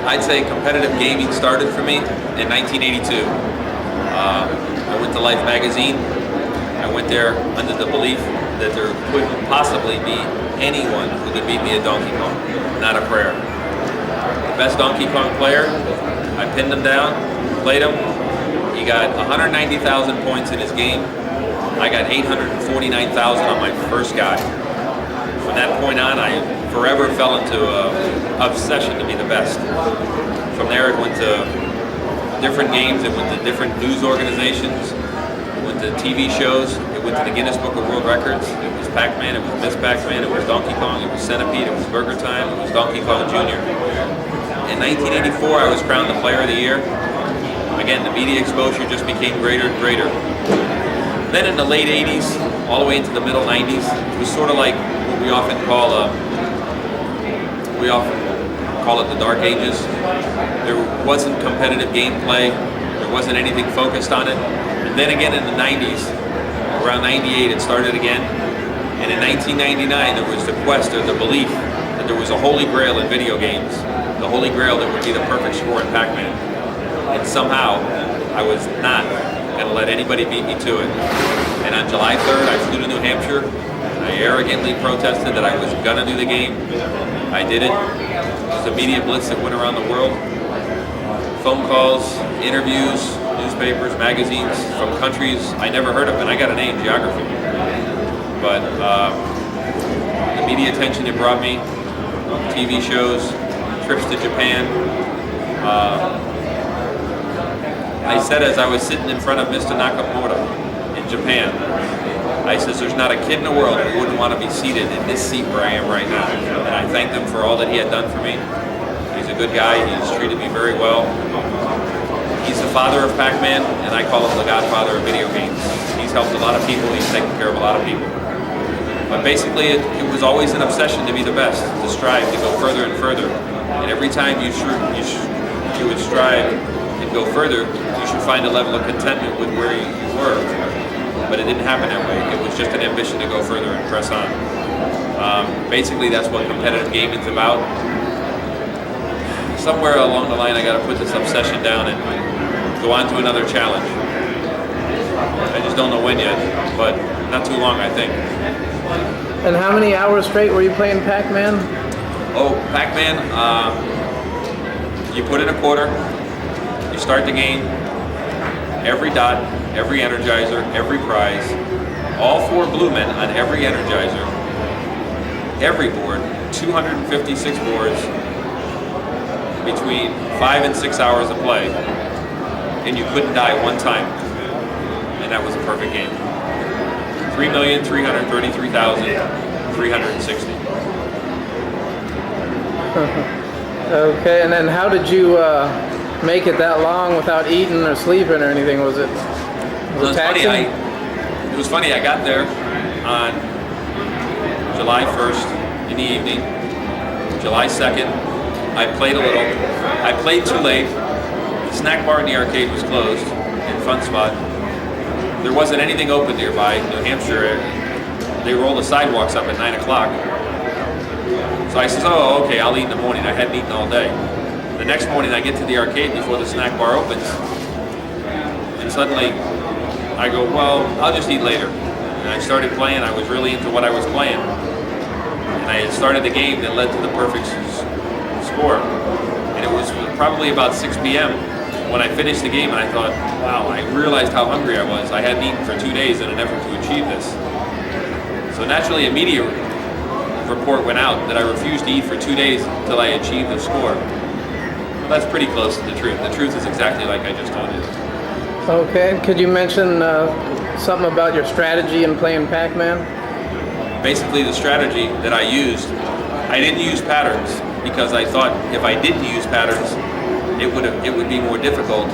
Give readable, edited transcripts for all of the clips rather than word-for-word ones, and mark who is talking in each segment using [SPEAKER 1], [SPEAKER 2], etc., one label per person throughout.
[SPEAKER 1] I'd say competitive gaming started for me in 1982. I went to Life magazine. I went there under the belief that there couldn't possibly be anyone who could beat me at Donkey Kong. Not a prayer. The best Donkey Kong player, I pinned him down, played him. He got 190,000 points in his game. I got 849,000 on my first guy. From that point on, I forever fell into an obsession to be the best. From there, it went to different games. It went to different news organizations. It went to TV shows. It went to the Guinness Book of World Records. It was Pac-Man. It was Ms.Pacman. It was Donkey Kong. It was Centipede. It was Burger Time. It was Donkey Kong Jr. In 1984, I was crowned the Player of the Year. Again, the media exposure just became greater and greater. Then in the late 80s, all the way into the middle 90s, it was sort of like what we often call it the dark ages. There wasn't competitive gameplay. There wasn't anything focused on it. And then again in the 90s, around 98, it started again. And in 1999, there was the quest or the belief that there was a holy grail in video games. The holy grail that would be the perfect score in Pac-Man. And somehow, I was not going to let anybody beat me to it. And on July 3rd, I flew to New Hampshire. I arrogantly protested that I was going to do the game. I did it. It was a media blitz that went around the world. Phone calls, interviews, newspapers, magazines from countries I never heard of, and I got an A in geography. But the media attention it brought me, TV shows, trips to Japan. I said as I was sitting in front of Mr. Nakamura in Japan, I says there's not a kid in the world who wouldn't want to be seated in this seat where I am right now. And I thanked him for all that he had done for me. He's a good guy, he's treated me very well. He's the father of Pac-Man, and I call him the godfather of video games. He's helped a lot of people, he's taken care of a lot of people. But basically it was always an obsession to be the best, to strive, to go further and further. And every time you would strive and go further, you should find a level of contentment with where you were. But it didn't happen that way. It was just an ambition to go further and press on. Basically, that's what competitive gaming's about. Somewhere along the line, I got to put this obsession down and go on to another challenge. I just don't know when yet, but not too long, I think.
[SPEAKER 2] And how many hours straight were you playing Pac-Man?
[SPEAKER 1] Oh, Pac-Man, you put in a quarter, you start the game, every dot, every energizer, every prize, all 4 blue men on every energizer, every board, 256 boards, between 5 and 6 hours of play, and you couldn't die one time, and that was a perfect game. 3,333,360.
[SPEAKER 2] Okay, and then how did you make it that long without eating or sleeping or anything? Was it taxing?
[SPEAKER 1] It was funny, I got there on July 1st in the evening. July 2nd, I played a little. I played too late. The snack bar in the arcade was closed in Fun Spot. There wasn't anything open nearby. New Hampshire, they roll the sidewalks up at 9 o'clock. So I says, oh, okay, I'll eat in the morning. I hadn't eaten all day. The next morning I get to the arcade before the snack bar opens. And suddenly I go, well, I'll just eat later. And I started playing. I was really into what I was playing. And I had started the game that led to the perfect score. And it was probably about 6 p.m. when I finished the game, and I thought, wow, I realized how hungry I was. I hadn't eaten for 2 days in an effort to achieve this. So naturally, a media report went out that I refused to eat for 2 days until I achieved the score. Well, that's pretty close to the truth. The truth is exactly like I just told you.
[SPEAKER 2] Okay, could you mention something about your strategy in playing Pac-Man?
[SPEAKER 1] Basically, the strategy that I used, I didn't use patterns because I thought if I didn't use patterns, it would be more difficult.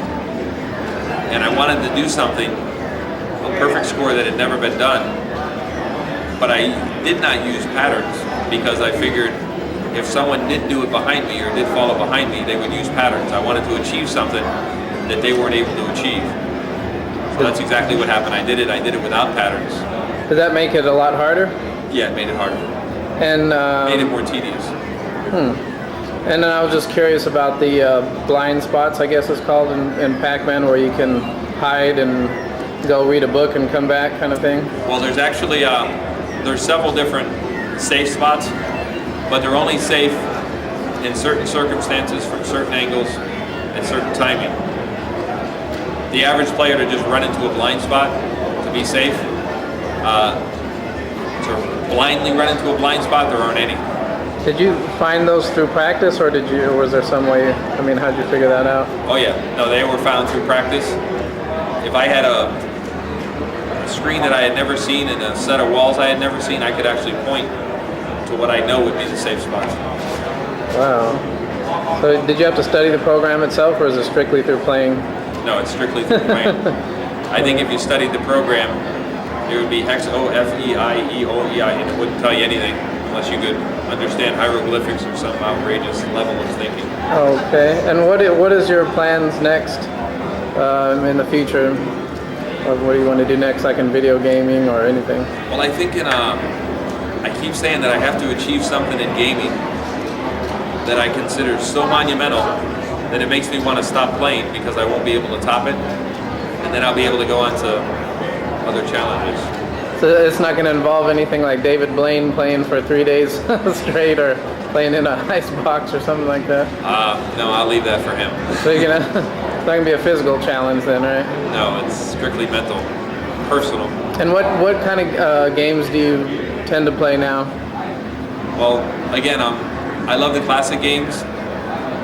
[SPEAKER 1] And I wanted to do something, a perfect score that had never been done. But I did not use patterns because I figured if someone did do it behind me or did follow behind me, they would use patterns. I wanted to achieve something that they weren't able to achieve. So that's exactly what happened. I did it without patterns.
[SPEAKER 2] Did that make it a lot harder?
[SPEAKER 1] Yeah, it made it harder.
[SPEAKER 2] And
[SPEAKER 1] made it more tedious.
[SPEAKER 2] And then I was just curious about the blind spots, I guess it's called in Pac-Man, where you can hide and go read a book and come back, kind of thing.
[SPEAKER 1] Well, there's actually there's several different safe spots, but they're only safe in certain circumstances, from certain angles, and certain timing. The average player to just run into a blind spot to be safe, to blindly run into a blind spot, there aren't any.
[SPEAKER 2] Did you find those through practice, or was there some way? I mean, how'd you figure that out?
[SPEAKER 1] Oh yeah, no, they were found through practice. If I had a screen that I had never seen and a set of walls I had never seen, I could actually point to what I know would be the safe spots.
[SPEAKER 2] Wow. So did you have to study the program itself, or is it strictly through playing?
[SPEAKER 1] No, it's strictly through playing. I think if you studied the program, it would be XOFEIEOEI, and it wouldn't tell you anything unless you could understand hieroglyphics or some outrageous level of thinking.
[SPEAKER 2] Okay. And what is your plans next in the future? What do you want to do next, like in video gaming or anything?
[SPEAKER 1] Well, I think I keep saying that I have to achieve something in gaming that I consider so monumental that it makes me want to stop playing, because I won't be able to top it, and then I'll be able to go on to other challenges.
[SPEAKER 2] So it's not going to involve anything like David Blaine playing for 3 days straight, or playing in an ice box or something like that?
[SPEAKER 1] No, I'll leave that for him.
[SPEAKER 2] So you're gonna, it's not going to be a physical challenge then, right?
[SPEAKER 1] No, it's strictly mental, personal.
[SPEAKER 2] And what kind of games do you tend to play now?
[SPEAKER 1] Well, again, I love the classic games.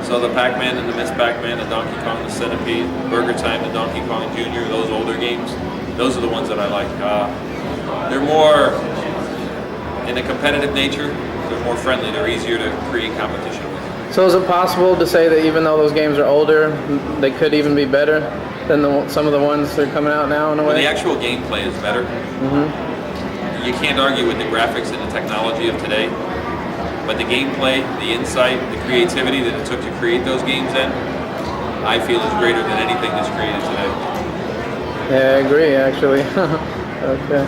[SPEAKER 1] So the Pac-Man and the Ms.Pacman, the Donkey Kong, the Centipede, Burger Time, the Donkey Kong Jr., those older games, those are the ones that I like. They're more in a competitive nature. They're more friendly. They're easier to create competition with.
[SPEAKER 2] So is it possible to say that even though those games are older, they could even be better than some of the ones that are coming out now in a way?
[SPEAKER 1] Well, the actual gameplay is better.
[SPEAKER 2] Mm-hmm.
[SPEAKER 1] You can't argue with the graphics and the technology of today, but the gameplay, the insight, the creativity that it took to create those games then, I feel is greater than anything that's created today.
[SPEAKER 2] Yeah, I agree, actually. Okay.